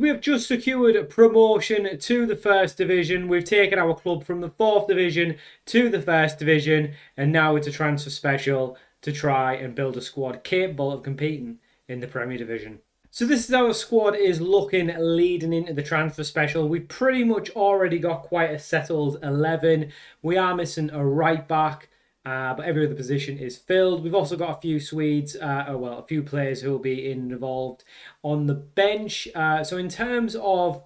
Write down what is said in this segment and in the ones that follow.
We have just secured promotion to the First Division. We've taken our club from the 4th Division to the First Division, and now it's a transfer special to try and build a squad capable of competing in the Premier Division. So this is how the squad is looking leading into the transfer special. We've pretty much already got quite a settled 11. We are missing a right back, but every other position is filled. We've also got a few Swedes, a few players who will be involved on the bench. So in terms of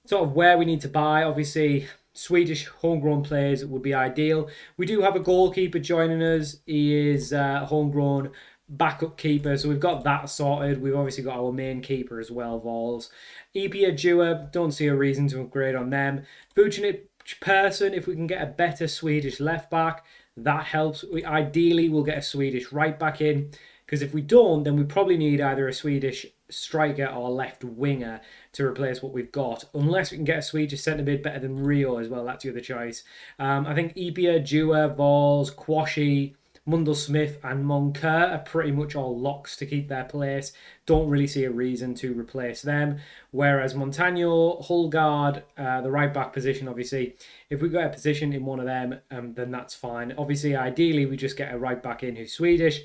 sort of where we need to buy, obviously Swedish homegrown players would be ideal. We do have a goalkeeper joining us. He is homegrown backup keeper, so we've got that sorted. We've obviously got our main keeper as well, Vols. Epia Dua, don't see a reason to upgrade on them. Vucinic Person, if we can get a better Swedish left back, that helps. Ideally, we'll get a Swedish right back in, because if we don't, then we probably need either a Swedish striker or left winger to replace what we've got, unless we can get a Swedish centre mid better than Rio as well. That's the other choice. I think Epia, Dua, Vols, Quashi, Mundell Smith and Moncur are pretty much all locks to keep their place. Don't really see a reason to replace them. Whereas Montano, Hulgaard, the right back position, obviously, if we get a position in one of them, then that's fine. Obviously, ideally, we just get a right back in who's Swedish,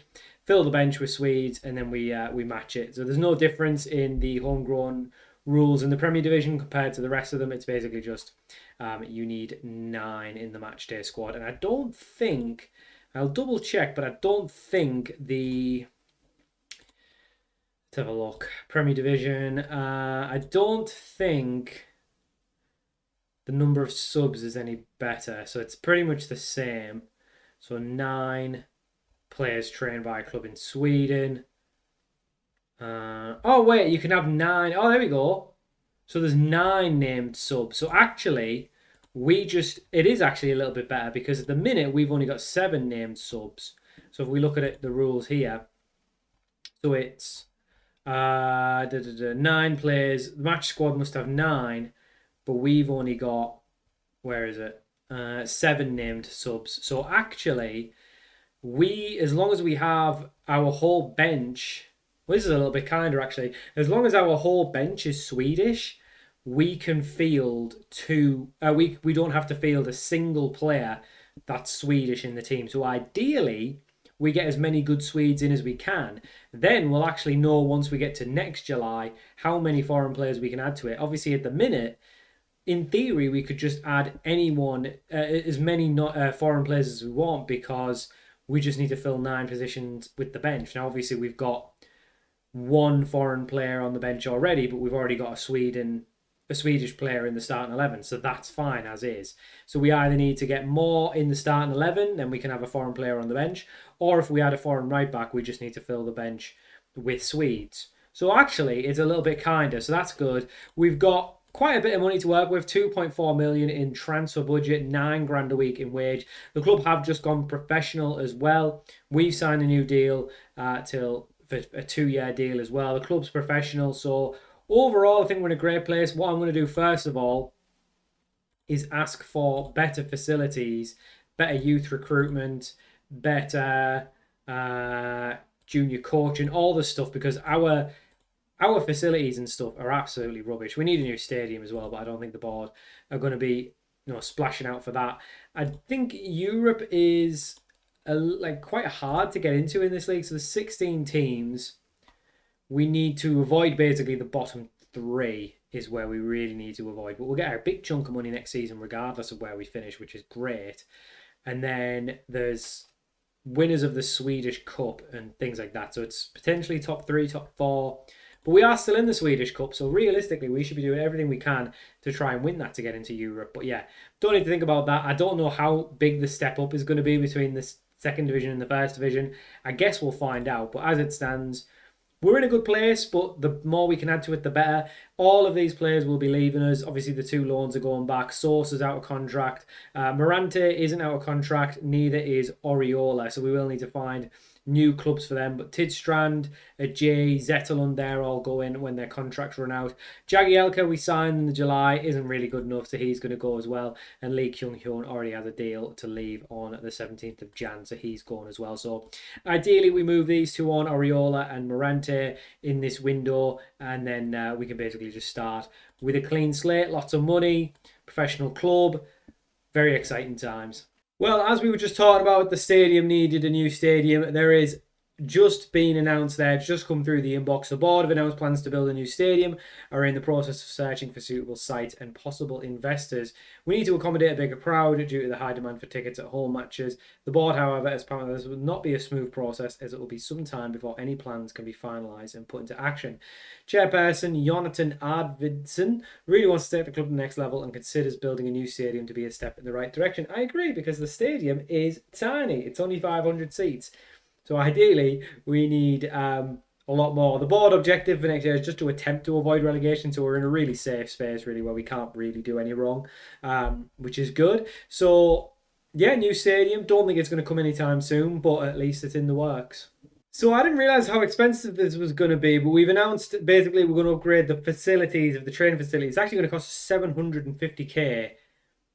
fill the bench with Swedes, and then we match it. So there's no difference in the homegrown rules in the Premier Division compared to the rest of them. It's basically just you need 9 in the match day squad. And I don't think... I'll double check, but I don't think the... Let's have a look. Premier Division. I don't think the number of subs is any better. So it's pretty much the same. So 9 players trained by a club in Sweden. Oh, wait, you can have 9. Oh, there we go. So there's 9 named subs. So actually... it is actually a little bit better, because at the minute we've only got 7 named subs. So if we look at it, the rules here, so it's 9 players. The match squad must have 9, but we've only got, where is it? 7 named subs. So actually, as long as we have our whole bench, well, this is a little bit kinder actually. As long as our whole bench is Swedish, we can field 2. We don't have to field a single player that's Swedish in the team. So ideally, we get as many good Swedes in as we can. Then we'll actually know, once we get to next July, how many foreign players we can add to it. Obviously, at the minute, in theory, we could just add anyone, as many foreign players as we want, because we just need to fill 9 positions with the bench. Now, obviously, we've got 1 foreign player on the bench already, but we've already got a Swedish player in the starting 11, so that's fine as is. So we either need to get more in the starting 11, then we can have a foreign player on the bench, or if we add a foreign right back, we just need to fill the bench with Swedes. So actually, it's a little bit kinder, so that's good. We've got quite a bit of money to work with, 2.4 million in transfer budget, 9 grand a week in wage. The club have just gone professional as well. We've signed a new deal for a 2-year deal as well. The club's professional, so overall, I think we're in a great place. What I'm going to do first of all is ask for better facilities, better youth recruitment, better junior coaching, all this stuff, because our facilities and stuff are absolutely rubbish. We need a new stadium as well, but I don't think the board are going to be splashing out for that. I think Europe is quite hard to get into in this league. So there's 16 teams. We need to avoid basically the bottom 3 is where we really need to avoid. But we'll get a big chunk of money next season regardless of where we finish, which is great. And then there's winners of the Swedish Cup and things like that. So it's potentially top 3, top 4. But we are still in the Swedish Cup. So realistically, we should be doing everything we can to try and win that to get into Europe. But yeah, don't need to think about that. I don't know how big the step up is going to be between the 2nd division and the 1st division. I guess we'll find out. But as it stands, we're in a good place, but the more we can add to it, the better. All of these players will be leaving us. Obviously, the 2 loans are going back. Source is out of contract. Morante isn't out of contract. Neither is Oriola. So we will need to find new clubs for them. But Tidstrand, Jay, Zetterlund, they're all going when their contracts run out. Jagielka, we signed in the July, isn't really good enough, so he's going to go as well. And Lee Kyung-hyun already has a deal to leave on the 17th of Jan, so he's going as well. So ideally, we move these two on, Oriola and Morante, in this window, and then we can basically just start with a clean slate, lots of money, professional club, very exciting times. Well, as we were just talking about, the stadium needed a new stadium. There is just been announced there, it's just come through the inbox. The board have announced plans to build a new stadium, are in the process of searching for suitable sites and possible investors. We need to accommodate a bigger crowd due to the high demand for tickets at home matches. The board, however, has found that this will not be a smooth process, as it will be some time before any plans can be finalised and put into action. Chairperson Jonathan Arvidsson really wants to take the club to the next level and considers building a new stadium to be a step in the right direction. I agree, because the stadium is tiny. It's only 500 seats. So ideally, we need a lot more. The board objective for next year is just to attempt to avoid relegation. So we're in a really safe space, really, where we can't really do any wrong, which is good. So, yeah, new stadium. Don't think it's going to come anytime soon, but at least it's in the works. So I didn't realise how expensive this was going to be, but we've announced basically we're going to upgrade the facilities of the training facilities. It's actually going to cost 750k.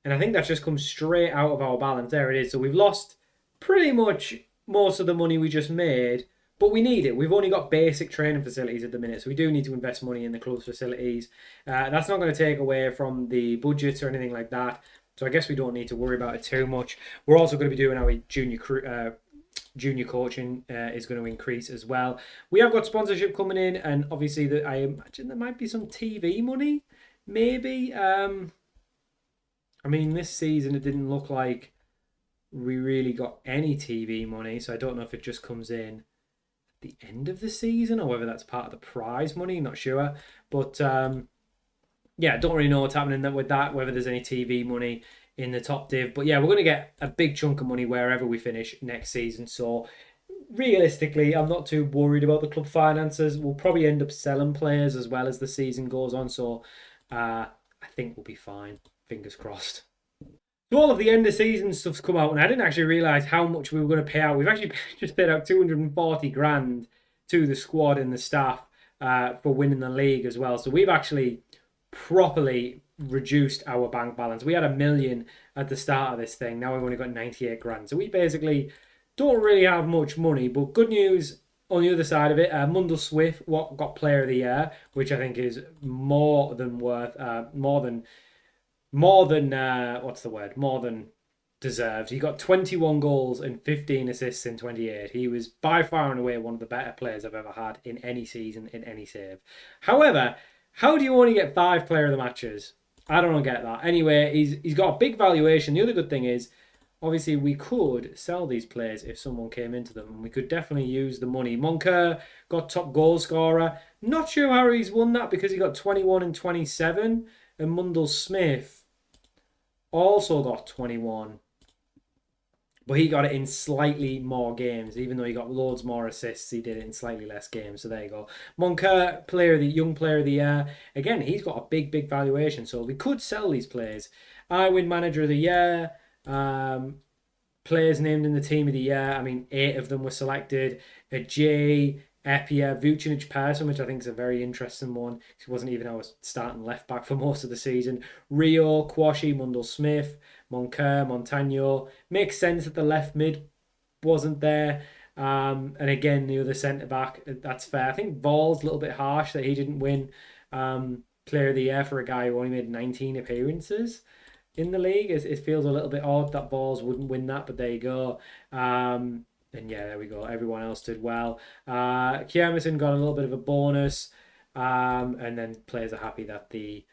And I think that just comes straight out of our balance. There it is. So we've lost pretty much most of the money we just made, but we need it. We've only got basic training facilities at the minute, so we do need to invest money in the club's facilities. That's not going to take away from the budgets or anything like that, so I guess we don't need to worry about it too much. We're also going to be doing our junior coaching is going to increase as well. We have got sponsorship coming in, and obviously I imagine there might be some TV money, maybe. I mean, this season it didn't look like we really got any TV money, so I don't know if it just comes in at the end of the season or whether that's part of the prize money, not sure. But yeah, don't really know what's happening with that, whether there's any TV money in the top div. But yeah, we're going to get a big chunk of money wherever we finish next season. So realistically, I'm not too worried about the club finances. We'll probably end up selling players as well as the season goes on. So I think we'll be fine. Fingers crossed. So all of the end of season stuff's come out, and I didn't actually realise how much we were going to pay out. We've actually just paid out 240 grand to the squad and the staff for winning the league as well. So we've actually properly reduced our bank balance. We had $1 million at the start of this thing. Now we've only got 98 grand. So we basically don't really have much money. But good news on the other side of it, Mundell Swift got Player of the Year, which I think is more than deserved. He got 21 goals and 15 assists in 28. He was by far and away one of the better players I've ever had in any season, in any save. However, how do you only get 5 player of the matches? I don't get that. Anyway, he's got a big valuation. The other good thing is, obviously, we could sell these players if someone came into them, and we could definitely use the money. Monker got top goal scorer. Not sure how he's won that, because he got 21 and 27, and Mundell Smith also got 21, but he got it in slightly more games. Even though he got loads more assists, he did it in slightly less games. So there you go. Monker, young player of the year. Again, he's got a big valuation, so we could sell these players. I win manager of the year. Players named in the team of the year. I mean, 8 of them were selected. Jay, Epia, Vucinic Persson, which I think is a very interesting one. He wasn't even our starting left back for most of the season. Rio, Kwashi, Mundell Smith, Monker, Montagno. Makes sense that the left mid wasn't there. And again, the other centre back, that's fair. I think Ball's a little bit harsh that he didn't win Player of the Year for a guy who only made 19 appearances in the league. It feels a little bit odd that Balls wouldn't win that, but there you go. And yeah, there we go. Everyone else did well. Kiermison got a little bit of a bonus. And then players are happy that the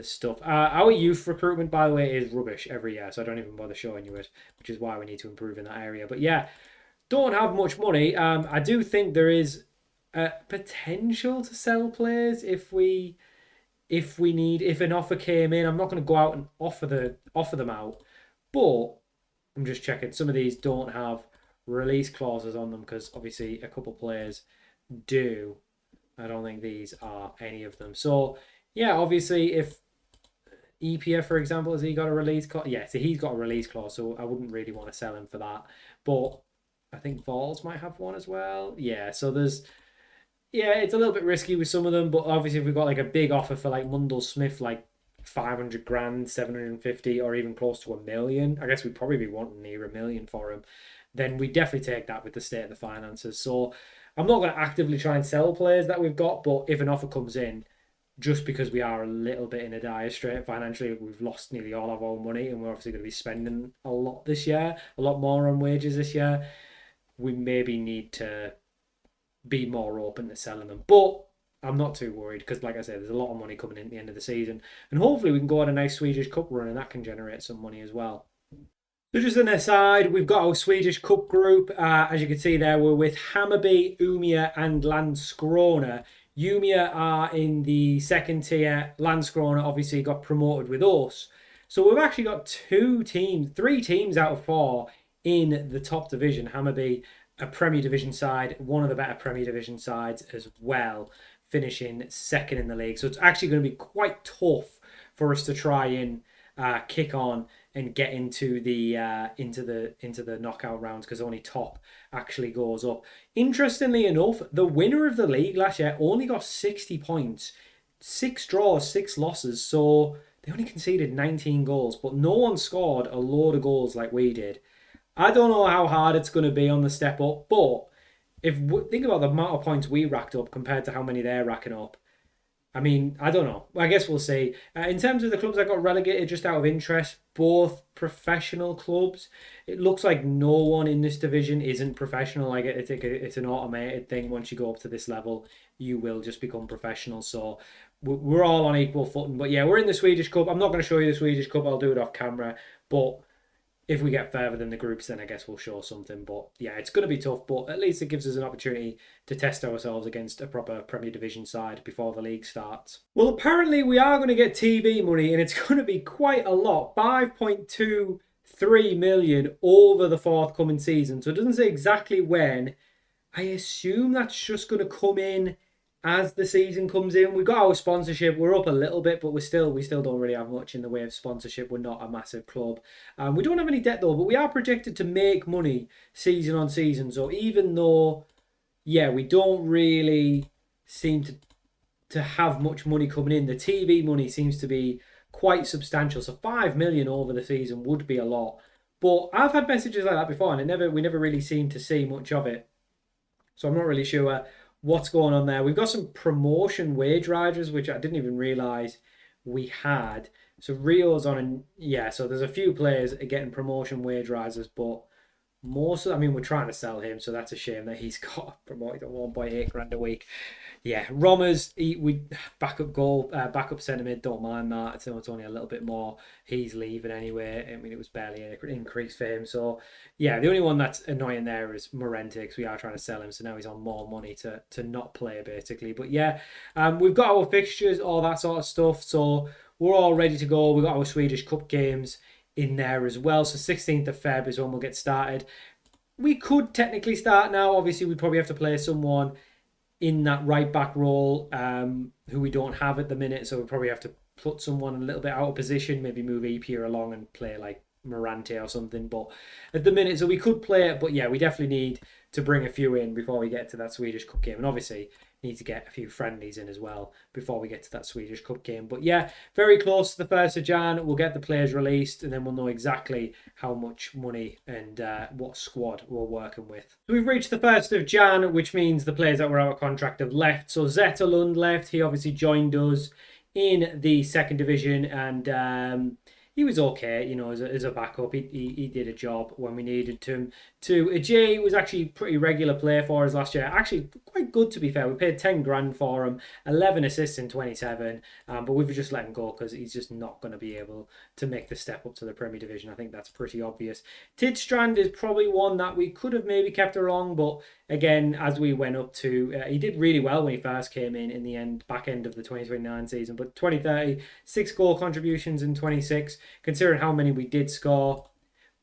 stuff. Our youth recruitment, by the way, is rubbish every year, so I don't even bother showing you it, which is why we need to improve in that area. But yeah, don't have much money. I do think there is potential to sell players if an offer came in. I'm not going to go out and offer them out, but I'm just checking. Some of these don't have release clauses on them, because obviously a couple players do. I don't think these are any of them. So yeah, obviously if EPF, for example, has he got a release clause? Yeah, so he's got a release clause, so I wouldn't really want to sell him for that. But I think Vols might have one as well. Yeah, so it's a little bit risky with some of them, but obviously if we've got like a big offer for like Mundell Smith, like 500 grand, 750, or even close to 1 million, I guess we'd probably be wanting near 1 million for him, then we definitely take that with the state of the finances. So I'm not going to actively try and sell players that we've got, but if an offer comes in, just because we are a little bit in a dire strait financially, we've lost nearly all of our money, and we're obviously going to be spending a lot this year, a lot more on wages this year. We maybe need to be more open to selling them. But I'm not too worried because, like I said, there's a lot of money coming in at the end of the season. And hopefully we can go on a nice Swedish Cup run and that can generate some money as well. So just an aside, we've got our Swedish Cup group. As you can see there, we're with Hammarby, Umeå and Landskrona. Umeå are in the second tier. Landskrona obviously got promoted with us. So we've actually got three teams out of four in the top division. Hammarby, a Premier Division side, one of the better Premier Division sides as well, finishing second in the league. So it's actually going to be quite tough for us to try and kick on and get into the knockout rounds because only top actually goes up. Interestingly enough, the winner of the league last year only got 60 points, 6 draws, 6 losses. So they only conceded 19 goals, but no one scored a load of goals like we did. I don't know how hard it's going to be on the step up, but think about the amount of points we racked up compared to how many they're racking up. I mean, I don't know. I guess we'll see. In terms of the clubs that got relegated, just out of interest, both professional clubs. It looks like no one in this division isn't professional. Like it's an automated thing. Once you go up to this level, you will just become professional. So we're all on equal footing. But yeah, we're in the Swedish Cup. I'm not going to show you the Swedish Cup. I'll do it off camera. But if we get further than the groups, then I guess we'll show something. But yeah, it's going to be tough. But at least it gives us an opportunity to test ourselves against a proper Premier Division side before the league starts. Well, apparently we are going to get TV money, and it's going to be quite a lot. 5.23 million over the forthcoming season. So it doesn't say exactly when. I assume that's just going to come in as the season comes in. We've got our sponsorship. We're up a little bit, but we still don't really have much in the way of sponsorship. We're not a massive club. We don't have any debt though, but we are projected to make money season on season. So even though, we don't really seem to have much money coming in, the TV money seems to be quite substantial. So 5 million over the season would be a lot. But I've had messages like that before, and we never really seem to see much of it. So I'm not really sure what's going on there. We've got some promotion wage riders, which I didn't even realise we had. So Rio's on, so there's a few players getting promotion wage risers, but we're trying to sell him, so that's a shame that he's got promoted at 1.8 grand a week. Yeah, Rommers, we backup centre mid, don't mind that. It's only a little bit more. He's leaving anyway. I mean, it was barely an increase for him. So, yeah, the only one that's annoying there is Morente, because we are trying to sell him, so now he's on more money to not play, basically. But, yeah, we've got our fixtures, all that sort of stuff, so we're all ready to go. We've got our Swedish Cup games in there as well. So 16th of Feb is when we'll get started. We could technically start now. Obviously, we probably have to play someone in that right back role who we don't have at the minute. So we probably have to put someone a little bit out of position, maybe move Epier along and play like Morante or something. But at the minute, so we could play it. But yeah, we definitely need to bring a few in before we get to that Swedish Cup game. And obviously, need to get a few friendlies in as well before we get to that Swedish Cup game. But yeah, very close to the 1st of Jan. We'll get the players released and then we'll know exactly how much money and what squad we're working with. So we've reached the 1st of Jan, which means the players that were out of contract have left. So Zetterlund left. He obviously joined us in the 2nd division and he was okay, as a backup. He did a job when we needed him to. Ajay was actually a pretty regular player for us last year. Actually, quite good to be fair. We paid 10 grand for him, 11 assists in 27. But we've just let him go because he's just not going to be able to make the step up to the Premier Division. I think that's pretty obvious. Tidstrand is probably one that we could have maybe kept along, but again, as we went up to, he did really well when he first came in the back end of the 2029 season. But 2030, 6 goal contributions in 26. Considering how many we did score,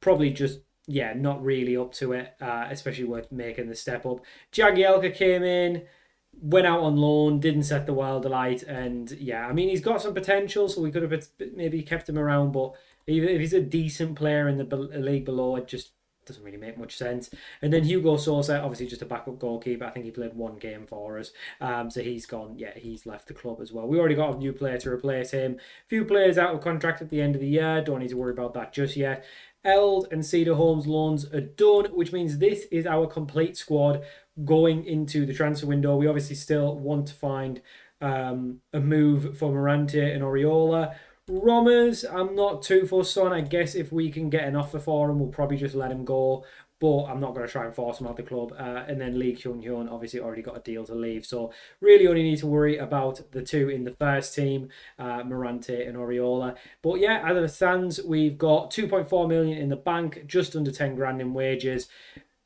probably just, not really up to it, especially worth making the step up. Jagielka came in, went out on loan, didn't set the world alight, and he's got some potential, so we could have maybe kept him around, but if he's a decent player in the league below, it just doesn't really make much sense. And then Hugo Sosa, obviously just a backup goalkeeper. I think he played one game for us. So he's gone. Yeah, he's left the club as well. We already got a new player to replace him. A few players out of contract at the end of the year. Don't need to worry about that just yet. Eld and Cedar Holmes loans are done, which means this is our complete squad going into the transfer window. We obviously still want to find a move for Morante and Oriola. Rommers, I'm not too fussed on. I guess if we can get an offer for him, we'll probably just let him go. But I'm not going to try and force him out of the club. And then Lee Kyung-hyun obviously already got a deal to leave. So really only need to worry about the two in the first team, Morante and Oriola. But yeah, as it stands, we've got 2.4 million in the bank, just under 10 grand in wages.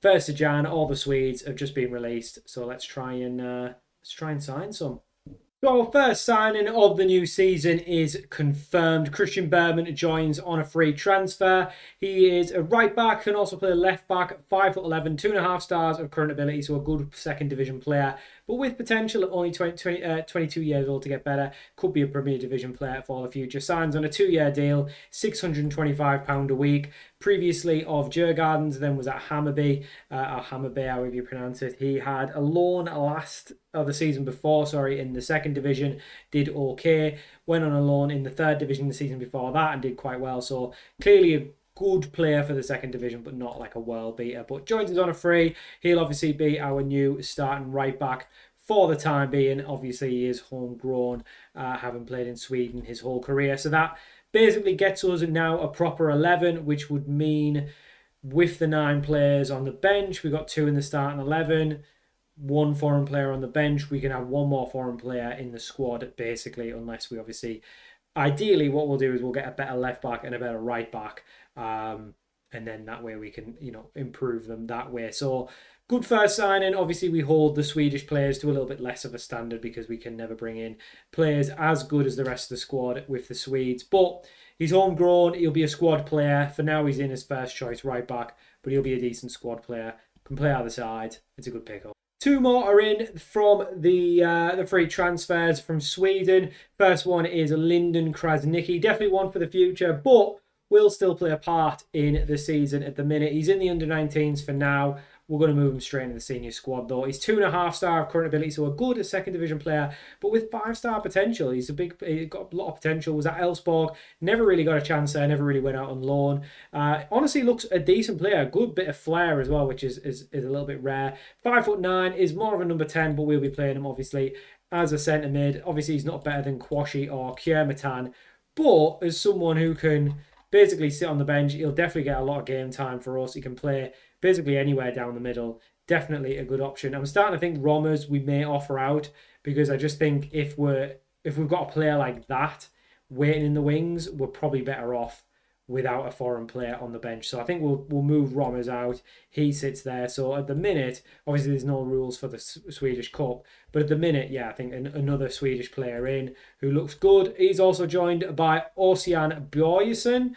1st of Jan, all the Swedes have just been released. So let's try and sign some. So our first signing of the new season is confirmed. Christian Berman joins on a free transfer. He is a right back, can also play left back, 5'11", 2.5 stars of current ability, so a good second division player, but with potential at only 22 years old to get better. Could be a Premier Division player for the future. Signs on a 2-year deal, £625 a week. Previously of Djurgardens, then was at Hammarby, or Hammarby, however you pronounce it. He had a loan the season before, in the second division, did okay. Went on a loan in the third division the season before that and did quite well. So clearly a good player for the second division, but not like a world beater. But joins us on a free. He'll obviously be our new starting right back for the time being. Obviously, he is homegrown, having played in Sweden his whole career. So that basically gets us now a proper 11, which would mean with the 9 players on the bench, we've got 2 in the starting 11, 1 foreign player on the bench. We can have 1 more foreign player in the squad, basically, unless we obviously... Ideally, what we'll do is we'll get a better left back and a better right back. And then that way we can, improve them that way. So... good first signing. Obviously, we hold the Swedish players to a little bit less of a standard because we can never bring in players as good as the rest of the squad with the Swedes. But he's homegrown. He'll be a squad player. For now, he's in his first choice right back, but he'll be a decent squad player. Can play either side. It's a good pick-up. 2 more are in from the free transfers from Sweden. First one is Lyndon Krasniqi. Definitely one for the future, but will still play a part in the season at the minute. He's in the under-19s for now. We're going to move him straight into the senior squad, though. He's 2.5 star of current ability, so a good second division player, but with 5-star potential. He's got a lot of potential. Was at Elfsborg, never really got a chance there, never really went out on loan. Honestly, looks a decent player, a good bit of flair as well, which is a little bit rare. 5'9", is more of a number 10, but we'll be playing him obviously as a centre mid. Obviously, he's not better than Kwashi or Kiermatan, but as someone who can basically sit on the bench, he'll definitely get a lot of game time for us. He can play basically anywhere down the middle. Definitely a good option. I'm starting to think Rommers we may offer out, because I just think if we've got a player like that waiting in the wings, we're probably better off without a foreign player on the bench. So I think we'll move Rommers out. He sits there. So at the minute, obviously there's no rules for the Swedish Cup, but at the minute, yeah, I think another Swedish player in who looks good. He's also joined by Ossian Björjesson.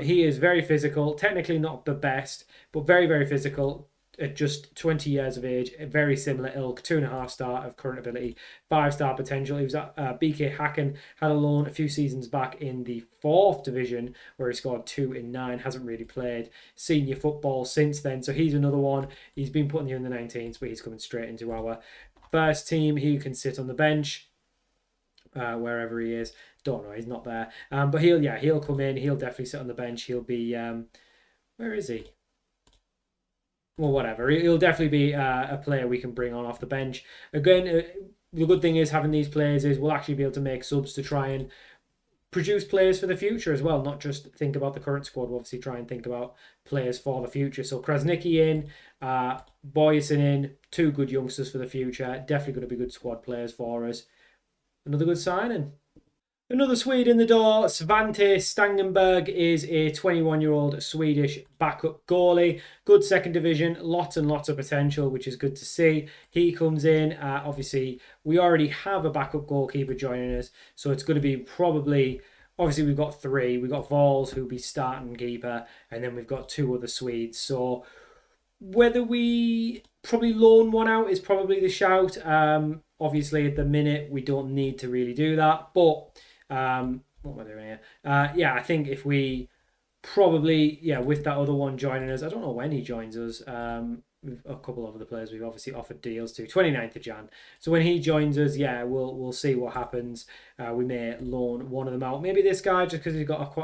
He is very physical, technically not the best, but very, very physical. At just 20 years of age, a very similar ilk, 2.5 star of current ability, 5-star potential. He was at BK Häcken, had a loan a few seasons back in the 4th division where he scored 2 in 9, hasn't really played senior football since then. So he's another one. He's been put in the under-19s, but he's coming straight into our first team. He can sit on the bench wherever he is. Don't know, he's not there. But he'll come in. He'll definitely sit on the bench. He'll be, where is he? Well, whatever. He'll definitely be a player we can bring on off the bench. Again, the good thing is having these players is we'll actually be able to make subs to try and produce players for the future as well, not just think about the current squad. We'll obviously try and think about players for the future. So Krasniqi in, Boyson in, 2 good youngsters for the future. Definitely going to be good squad players for us. Another good signing. Another Swede in the door, Svante Stangenberg, is a 21-year-old Swedish backup goalie. Good second division, lots and lots of potential, which is good to see. He comes in. Obviously, we already have a backup goalkeeper joining us, so it's going to be probably... Obviously, we've got 3. We've got Vols, who'll be starting keeper, and then we've got 2 other Swedes. So whether we probably loan one out is probably the shout. Obviously, at the minute, we don't need to really do that, but... what am I doing here? I think if we probably, yeah, with that other one joining us. I don't know when he joins us. We've a couple of other players we've obviously offered deals to. 29th of Jan. So when he joins us, yeah, we'll see what happens. We may loan one of them out. Maybe this guy, just because he's got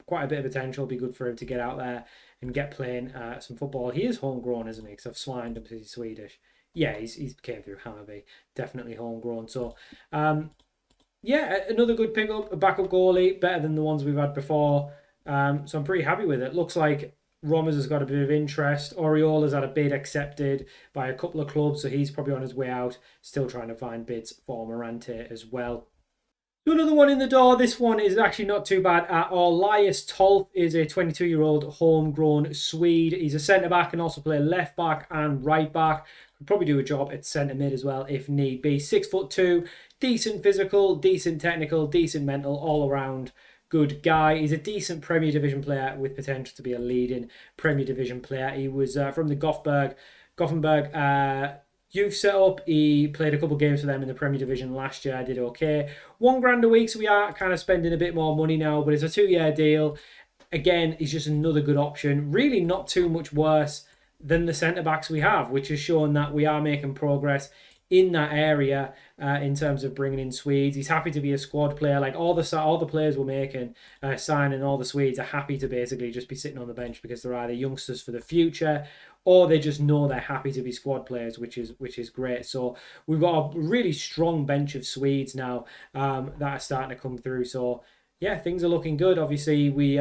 quite a bit of potential, be good for him to get out there and get playing some football. He is homegrown, isn't he? Because I've slimed him because he's Swedish. Yeah, he's came through Hammarby, definitely homegrown. So, yeah, another good pickup, a backup goalie, better than the ones we've had before. So I'm pretty happy with it. Looks like Rommers has got a bit of interest. Oriola's had a bid accepted by a couple of clubs, so he's probably on his way out. Still trying to find bids for Morante as well. So another one in the door. This one is actually not too bad at all. Elias Tolf is a 22-year-old homegrown Swede. He's a centre-back and also play left-back and right-back. Could probably do a job at centre-mid as well if need be. 6'2", decent physical, decent technical, decent mental, all-around good guy. He's a decent Premier Division player with potential to be a leading Premier Division player. He was from the Gothenburg youth setup. He played a couple of games for them in the Premier Division last year. Did okay. £1,000 a week, so we are kind of spending a bit more money now, but it's a 2-year deal. Again, he's just another good option. Really not too much worse than the centre-backs we have, which has shown that we are making progress in that area in terms of bringing in Swedes. He's happy to be a squad player. Like all the players we're making, signing, all the Swedes are happy to basically just be sitting on the bench because they're either youngsters for the future or they just know they're happy to be squad players, which is great. So we've got a really strong bench of Swedes now that are starting to come through. So yeah, things are looking good. Obviously, we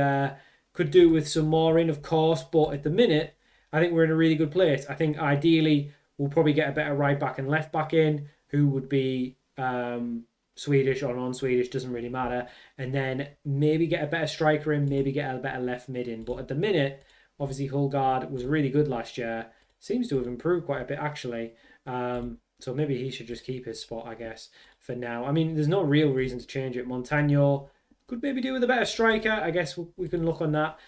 could do with some more in, of course, but at the minute, I think we're in a really good place. I think ideally we'll probably get a better right back and left back in, who would be Swedish or non-Swedish, doesn't really matter. And then maybe get a better striker in, maybe get a better left mid in. But at the minute, obviously Hulgaard was really good last year. Seems to have improved quite a bit, actually. So maybe he should just keep his spot, I guess, for now. I mean, there's no real reason to change it. Montano could maybe do with a better striker. I guess we can look on that.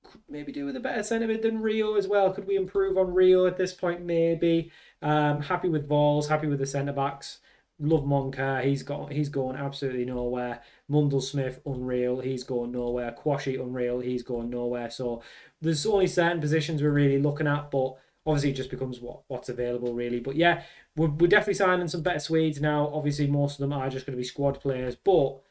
Could maybe do with a better centre mid than Rio as well. Could we improve on Rio at this point? Maybe. Happy with Vols, happy with the centre backs. Love Monka. He's going absolutely nowhere. Mundelsmith, unreal. He's going nowhere. Quashi, unreal. He's going nowhere. So there's only certain positions we're really looking at, but obviously it just becomes what's available really. But yeah, we're definitely signing some better Swedes now. Obviously most of them are just going to be squad players, but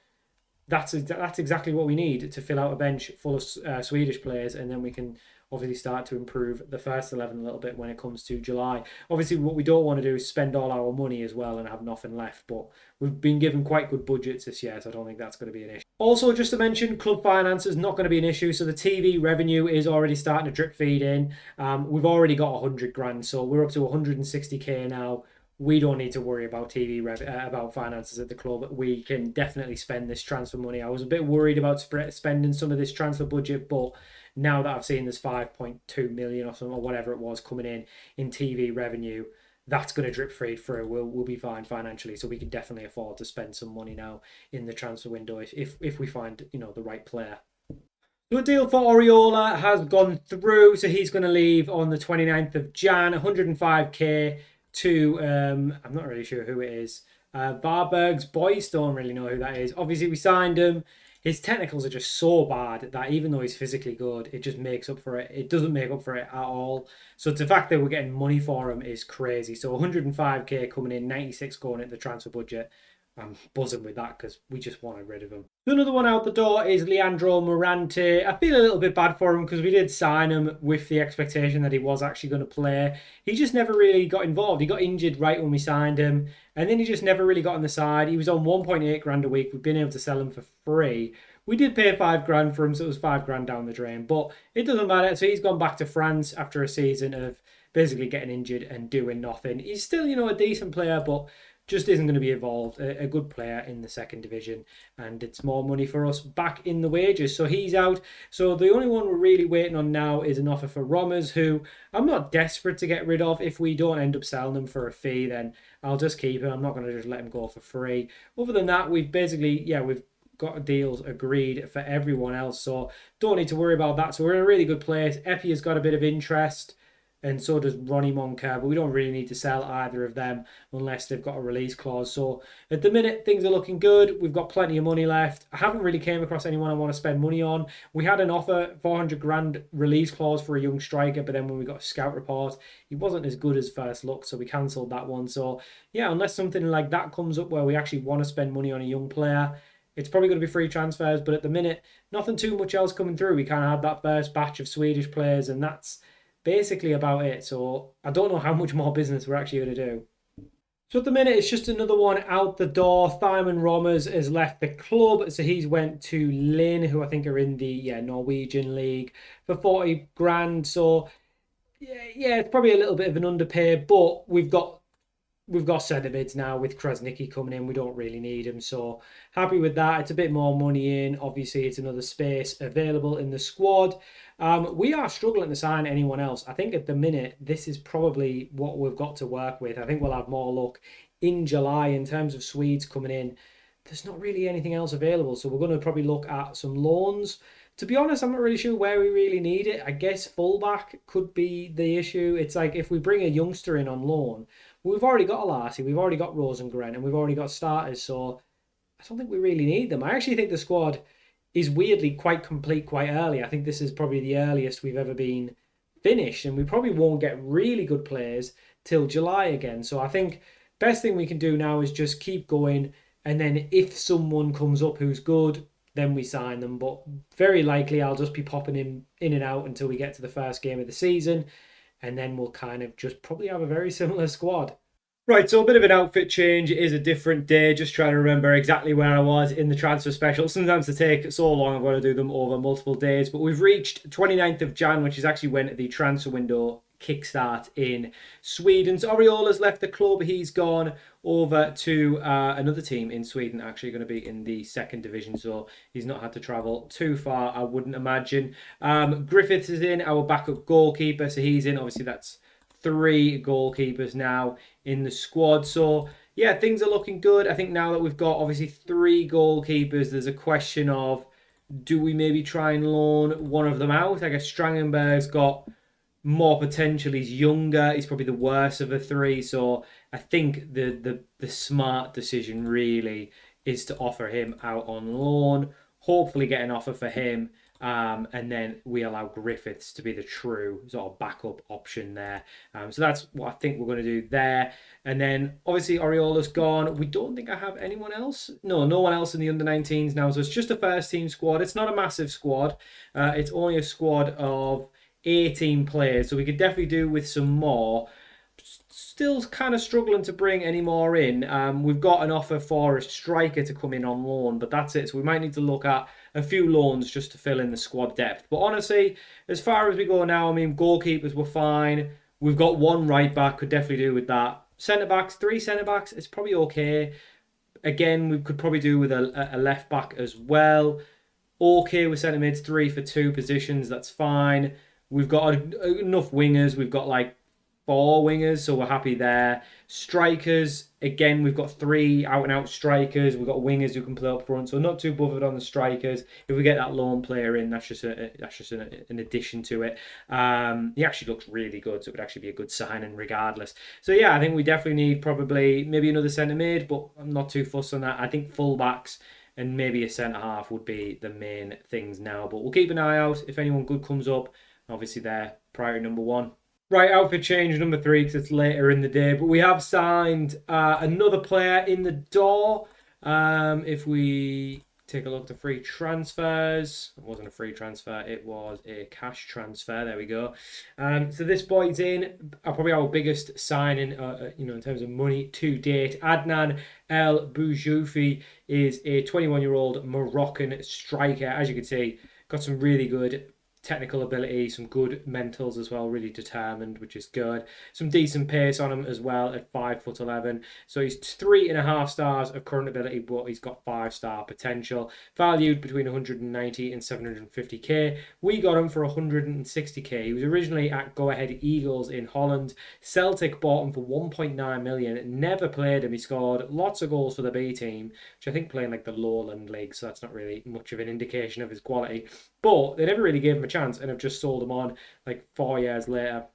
that's exactly what we need to fill out a bench full of Swedish players, and then we can obviously start to improve the first 11 a little bit when it comes to July. Obviously, what we don't want to do is spend all our money as well and have nothing left, but we've been given quite good budgets this year, so I don't think that's going to be an issue. Also, just to mention, club finance is not going to be an issue, so the TV revenue is already starting to drip feed in. We've already got 100 grand, so we're up to 160k now. We don't need to worry about about finances at the club. We can definitely spend this transfer money. I was a bit worried about spending some of this transfer budget, but now that I've seen there's 5.2 million or something or whatever it was coming in TV revenue, that's going to drip feed through. We'll be fine financially, so we can definitely afford to spend some money now in the transfer window if we find the right player. The deal for Oriola has gone through, so he's going to leave on the 29th of Jan, 105k. To I'm not really sure who it is. Varberg's boys, don't really know who that is. Obviously, we signed him. His technicals are just so bad that even though he's physically good, it just makes up for it. It doesn't make up for it at all. So the fact that we're getting money for him is crazy. So 105k coming in, 96 going into the transfer budget. I'm buzzing with that because we just wanted rid of him. Another one out the door is Leandro Morante. I feel a little bit bad for him because we did sign him with the expectation that he was actually going to play. He just never really got involved. He got injured right when we signed him, and then he just never really got on the side. He was on 1.8 grand a week. We've been able to sell him for free. We did pay 5 grand for him, so it was 5 grand down the drain, but it doesn't matter. So he's gone back to France after a season of basically getting injured and doing nothing. He's still, a decent player, but just isn't going to be involved. A good player in the second division, and it's more money for us back in the wages. So he's out. So the only one we're really waiting on now is an offer for Rommers, who I'm not desperate to get rid of. If we don't end up selling him for a fee, then I'll just keep him. I'm not going to just let him go for free. Other than that, we've got deals agreed for everyone else, so don't need to worry about that. So we're in a really good place. Epi has got a bit of interest. and so does Ronnie Monker, but we don't really need to sell either of them unless they've got a release clause. So at the minute, things are looking good. We've got plenty of money left. I haven't really came across anyone I want to spend money on. We had an offer, 400 grand release clause for a young striker, but then when we got a scout report, he wasn't as good as first look, so we cancelled that one. So yeah, unless something like that comes up where we actually want to spend money on a young player, it's probably going to be free transfers. But at the minute, nothing too much else coming through. We kind of had that first batch of Swedish players, and that's basically about it. So I don't know how much more business we're actually going to do. So at the minute, it's just another one out the door. Thyman Rommers has left the club. So he's went to Lynn, who I think are in the Norwegian league, for 40 grand. So yeah, it's probably a little bit of an underpay, but we've got centre mids now with Krasniqi coming in. We don't really need him, so happy with that. It's a bit more money in. Obviously, it's another space available in the squad. We are struggling to sign anyone else. I think at the minute, this is probably what we've got to work with. I think we'll have more luck in July in terms of Swedes coming in. There's not really anything else available, so we're going to probably look at some loans. To be honest, I'm not really sure where we really need it. I guess fullback could be the issue. It's like if we bring a youngster in on loan, we've already got Alarty, we've already got Rosengren, and we've already got starters, so I don't think we really need them. I actually think the squad is weirdly quite complete quite early. I think this is probably the earliest we've ever been finished, and we probably won't get really good players till July again. So I think best thing we can do now is just keep going, and then if someone comes up who's good, then we sign them. But very likely I'll just be popping in and out until we get to the first game of the season, and then we'll kind of just probably have a very similar squad. Right, so a bit of an outfit change. It is a different day. Just trying to remember exactly where I was in the transfer special. Sometimes they take so long, I've got to do them over multiple days. But we've reached 29th of Jan, which is actually when the transfer window kickstart in Sweden. So Oriola's left the club. He's gone over to another team in Sweden, actually going to be in the second division. So he's not had to travel too far, I wouldn't imagine. Griffiths is in, our backup goalkeeper. So he's in. Obviously, that's 3 goalkeepers now in the squad. So yeah, things are looking good. I think now that we've got obviously 3 goalkeepers, there's a question of, do we maybe try and loan one of them out? I guess Strangenberg's got more potential. He's younger. He's probably the worst of the 3. So I think the smart decision really is to offer him out on loan. Hopefully get an offer for him. And then we allow Griffiths to be the true sort of backup option there. So that's what I think we're going to do there. And then obviously Oriola's gone. We don't think I have anyone else. No one else in the under-19s now. So it's just a first team squad. It's not a massive squad. It's only a squad of 18 players. So we could definitely do with some more. Still kind of struggling to bring any more in. We've got an offer for a striker to come in on loan, but that's it. So we might need to look at a few loans just to fill in the squad depth. But honestly, as far as we go now, I mean, goalkeepers were fine. We've got 1 right back, could definitely do with that. Centre backs, 3 centre backs, it's probably okay. Again, we could probably do with a left back as well. Okay with centre mids, 3 for 2 positions, that's fine. We've got enough wingers. We've got like 4 wingers, so we're happy there. Strikers, again, we've got 3 out-and-out strikers. We've got wingers who can play up front, so not too bothered on the strikers. If we get that lone player in, that's just an addition to it. He actually looks really good, so it would actually be a good signing regardless. So yeah, I think we definitely need probably maybe another centre mid, but I'm not too fussed on that. I think fullbacks and maybe a centre half would be the main things now, but we'll keep an eye out if anyone good comes up. Obviously, they're priority number 1. Right, outfit change number 3 because it's later in the day. But we have signed another player in the door. If we take a look at the free transfers, it wasn't a free transfer, it was a cash transfer. There we go. So this boy's in. Probably our biggest signing, in terms of money to date. Adnan El Boujoufi is a 21-year-old Moroccan striker. As you can see, got some really good technical ability, some good mentals as well, really determined, which is good. Some decent pace on him as well at 5'11". So he's 3.5 stars of current ability, but he's got 5-star potential. Valued between 190 and 750k. We got him for 160k. He was originally at Go Ahead Eagles in Holland. Celtic bought him for 1.9 million. Never played him. He scored lots of goals for the B team, which I think playing like the Lowland League, so that's not really much of an indication of his quality. But they never really gave him a chance and have just sold him on like 4 years later.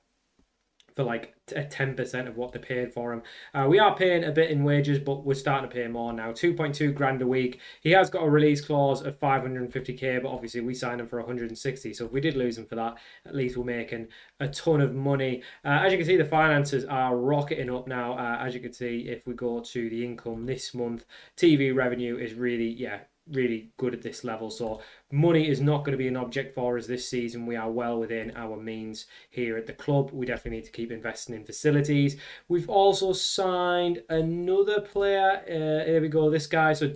for like 10% of what they paid for him. We are paying a bit in wages, but we're starting to pay more now. 2.2 grand a week. He has got a release clause of 550k, but obviously we signed him for 160. So if we did lose him for that, at least we're making a ton of money. As you can see, the finances are rocketing up now. As you can see, if we go to the income this month, TV revenue is really good at this level. So money is not going to be an object for us this season. We are well within our means here at the club. We definitely need to keep investing in facilities. We've also signed another player. Here we go, this guy. So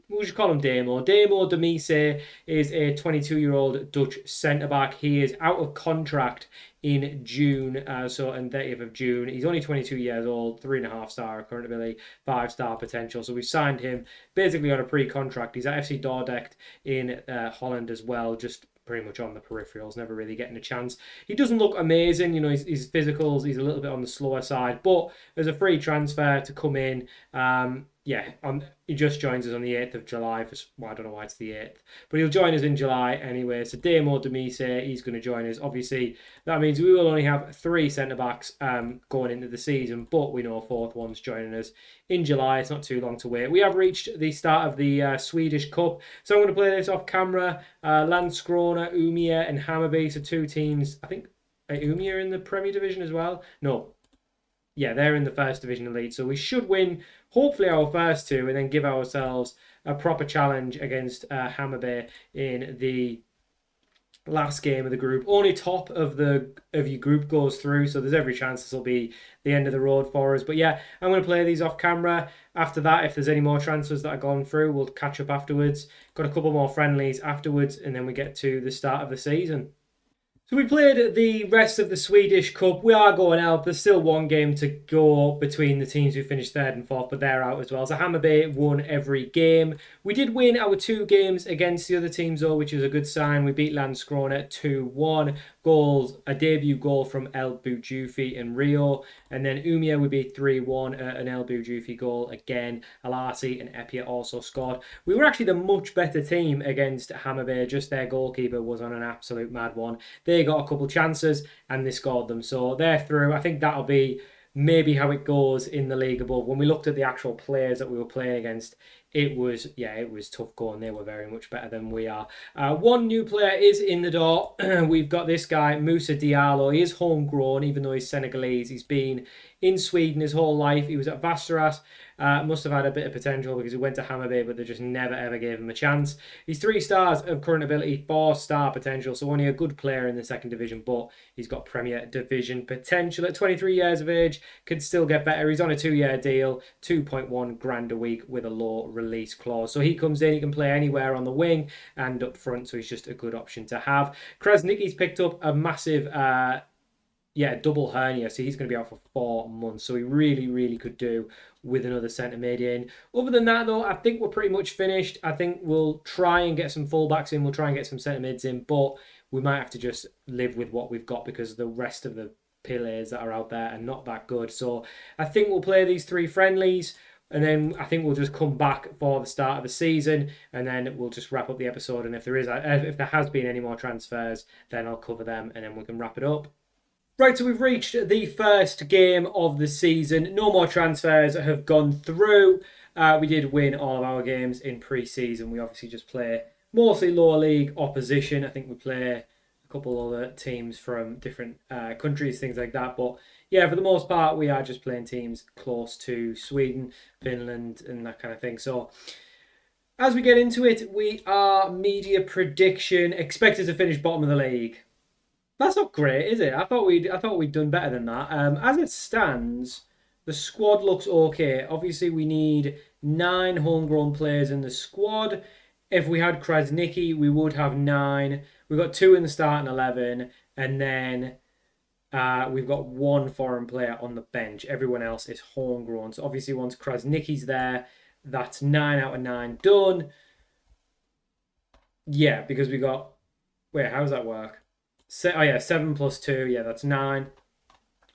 we'll just call him Damo. Damo Demise is a 22-year-old Dutch centre-back. He is out of contract in June, so on 30th of June. He's only 22 years old, 3.5-star current ability, 5-star potential. So we've signed him basically on a pre-contract. He's at FC Dordrecht in Holland as well, just pretty much on the peripherals, never really getting a chance. He doesn't look amazing, you know, his physicals, he's a little bit on the slower side, but there's a free transfer to come in. He just joins us on the 8th of July. I don't know why it's the 8th, but he'll join us in July anyway. So Damo Demise, he's going to join us. Obviously, that means we will only have 3 centre-backs going into the season, but we know a 4th one's joining us in July. It's not too long to wait. We have reached the start of the Swedish Cup, so I'm going to play this off camera. Landskrona, Umeå and Hammarby, so 2 teams. I think Umeå in the Premier Division as well. No. Yeah, they're in the first division elite. So we should win, hopefully, our first 2 and then give ourselves a proper challenge against Hammarby in the last game of the group. Only top of your group goes through, so there's every chance this will be the end of the road for us. But yeah, I'm going to play these off camera. After that, if there's any more transfers that are gone through, we'll catch up afterwards. Got a couple more friendlies afterwards, and then we get to the start of the season. So we played the rest of the Swedish Cup. We are going out. There's still 1 game to go between the teams who finished 3rd and 4th, but they're out as well. So Hammarby won every game. We did win our 2 games against the other teams, though, which is a good sign. We beat Landskrona 2-1. Goals, a debut goal from El Bujufi and Rio. And then Umeå we beat 3-1, an El Bujufi goal again. Alasi and Epia also scored. We were actually the much better team against Hammarby. Just their goalkeeper was on an absolute mad one. They got a couple chances and they scored them. So they're through. I think that'll be maybe how it goes in the league above. When we looked at the actual players that we were playing against, it was tough going. They were very much better than we are. 1 new player is in the door. We've got this guy, Musa Diallo. He is homegrown, even though he's Senegalese. He's been in Sweden his whole life. He was at Vasteras. Must have had a bit of potential because he went to Hammarby, but they just never ever gave him a chance. He's 3 stars of current ability, 4-star potential, so only a good player in the 2nd division, but he's got Premier Division potential. At 23 years of age, could still get better. He's on a 2-year deal, 2.1 grand a week with a low release clause. So he comes in, he can play anywhere on the wing and up front, so he's just a good option to have. Krasnicki's picked up a massive double hernia, so he's going to be out for 4 months. So he really could do with another centre mid in. Other than that, though, I think we're pretty much finished. I think we'll try and get some fullbacks in. We'll try and get some centre mids in, but we might have to just live with what we've got because the rest of the players that are out there are not that good. So I think we'll play these 3 friendlies. And then I think we'll just come back for the start of the season, and then we'll just wrap up the episode. And if there has been any more transfers, then I'll cover them, and then we can wrap it up. Right, so we've reached the first game of the season. No more transfers have gone through. We did win all of our games in pre-season. We obviously just play mostly lower league opposition. I think we play a couple other teams from different countries, things like that. But yeah, for the most part, we are just playing teams close to Sweden, Finland, and that kind of thing. So as we get into it, we are media prediction expected to finish bottom of the league. That's not great, is it? I thought we'd done better than that. As it stands, the squad looks okay. Obviously, we need 9 homegrown players in the squad. If we had Krasnicki, we would have 9. We've got 2 in the starting 11, and then we've got 1 foreign player on the bench. Everyone else is homegrown. So obviously, once Krasnicki's there, that's 9 out of 9 done. Yeah, because we got... Wait, how does that work? 7 plus 2. Yeah, that's 9.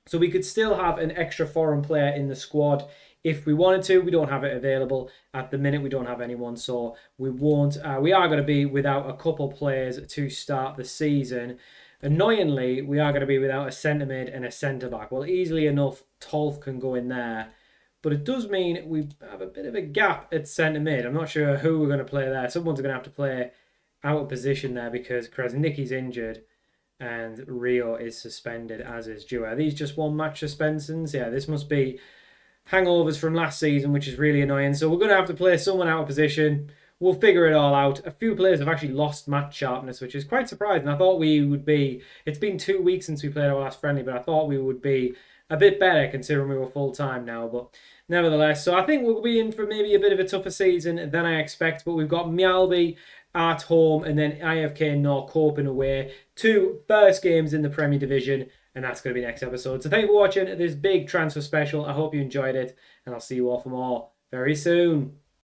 So we could still have an extra foreign player in the squad if we wanted to. We don't have it available at the minute. We don't have anyone, so we won't. We are going to be without a couple players to start the season. Annoyingly, we are going to be without a centre mid and a centre back. Well, easily enough, Tolf can go in there. But it does mean we have a bit of a gap at centre mid. I'm not sure who we're going to play there. Someone's going to have to play out of position there because Krasnicki's injured and Rio is suspended, as is Dewey. Are these just one match suspensions? Yeah, this must be hangovers from last season, which is really annoying. So we're going to have to play someone out of position. We'll figure it all out. A few players have actually lost match sharpness, which is quite surprising. I thought we would be... It's been 2 weeks since we played our last friendly, but I thought we would be a bit better considering we were full-time now. But nevertheless, so I think we'll be in for maybe a bit of a tougher season than I expect. But we've got Mjällby at home and then IFK Norrköping away. 2 first games in the Premier Division. And that's going to be next episode. So thank you for watching this big transfer special. I hope you enjoyed it. And I'll see you all for more very soon.